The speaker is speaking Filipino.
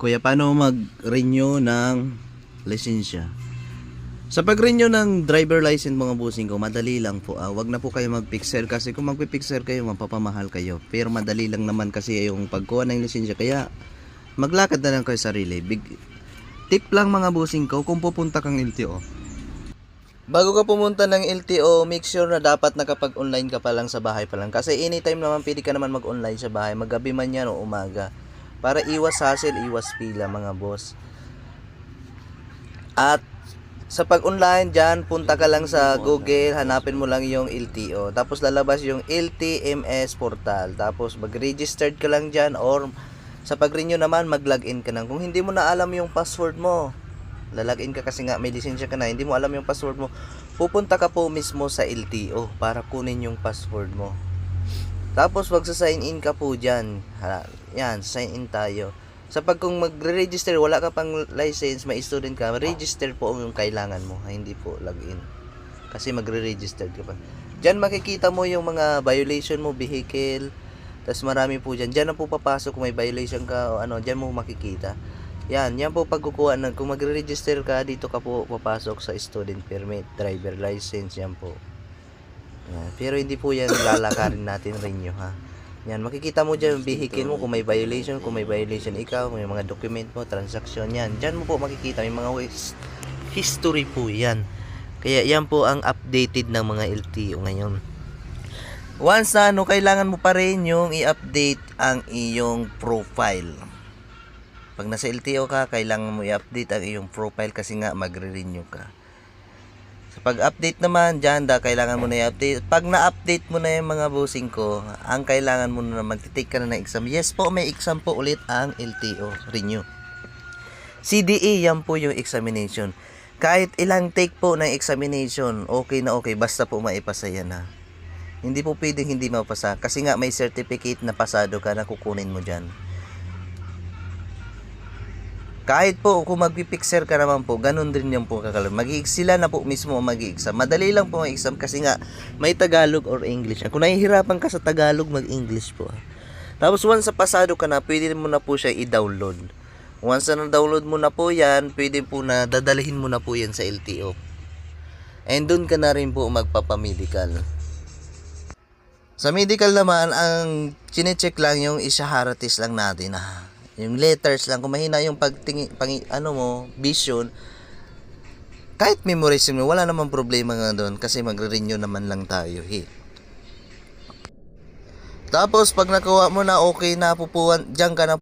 Kuya, paano mag-renew ng lisensya? Sa pag-renew ng driver license mga bossing ko, madali lang po. Wag na po kayo mag-pixel kasi kung mag-pixel kayo, mapapamahal kayo. Pero madali lang naman kasi yung pagkuha ng lisensya. Kaya maglakad na lang kayo sarili. Big tip lang mga bossing ko, kung pupunta kang LTO. Bago ka pumunta ng LTO, make sure na dapat nakapag-online ka pa lang sa bahay pa lang. Kasi anytime naman pwede ka naman mag-online sa bahay. Maggabi man yan o umaga. Para iwas hassle, iwas pila mga boss. At sa pag-online dyan, punta ka lang sa Google, hanapin mo lang yung LTO. Tapos lalabas yung LTMS portal. Tapos mag-registered ka lang dyan or sa pag-renew naman, mag-login ka lang. Kung hindi mo na alam yung password mo, lalagin ka kasi nga may lisensya ka na, hindi mo alam yung password mo, pupunta ka po mismo sa LTO para kunin yung password mo. Tapos magsa-sign in ka po dyan. Yan, sign in tayo. Sa kung magre-register, wala ka pang license, may student ka, register po yung kailangan mo, hindi po login. Kasi magre-register ka pa. Diyan makikita mo yung mga violation mo, vehicle. Tapos marami po dyan. Diyan na po papasok kung may violation ka o ano, diyan mo makikita. Yan po pagkukuha ng, kung magre-register ka, dito ka po papasok sa student permit, driver license, yan po. Yan. Pero hindi po yan lalakarin natin renew ha. Yan, makikita mo dyan yung vehicle mo, kung may violation ikaw, may mga document mo, transaction yan. Dyan mo po makikita, may mga history po yan. Kaya yan po ang updated ng mga LTO ngayon. Once na kailangan mo pa rin yung i-update ang iyong profile. Pag nasa LTO ka, kailangan mo i-update ang iyong profile kasi nga magre-renew ka. Sa pag-update naman, dyan kailangan mo na i-update. Pag na-update mo na yung mga bossing ko, ang kailangan mo na magtitake ka na ng exam. Yes po, may exam po ulit ang LTO, renew. CDE, yan po yung examination. Kahit ilang take po ng examination, okay na okay, basta po maipasa yan ha. Hindi po pwedeng hindi mapasa, kasi nga may certificate na pasado ka na kukunin mo dyan. Kahit po kung magpipixer ka naman po, ganun din yan po kakalun. Sila na po mismo mag-i-exam. Madali lang po ang exam kasi nga may Tagalog or English. Kung nahihirapan ka sa Tagalog, mag-English po. Tapos once sa pasado ka na, pwede mo na po siya i-download. Once na download mo na po yan, pwede po na dadalhin mo na po yan sa LTO. And doon ka na rin po magpapamedical. Sa medical naman, ang chinecheck lang yung ishaharatis lang natin ha. Yung letters lang, kung mahina yung vision, kahit memorizing mo, wala namang problema nga doon kasi magre-renew naman lang tayo. Tapos pag nakuha mo na okay na, pupuan, diyan ka na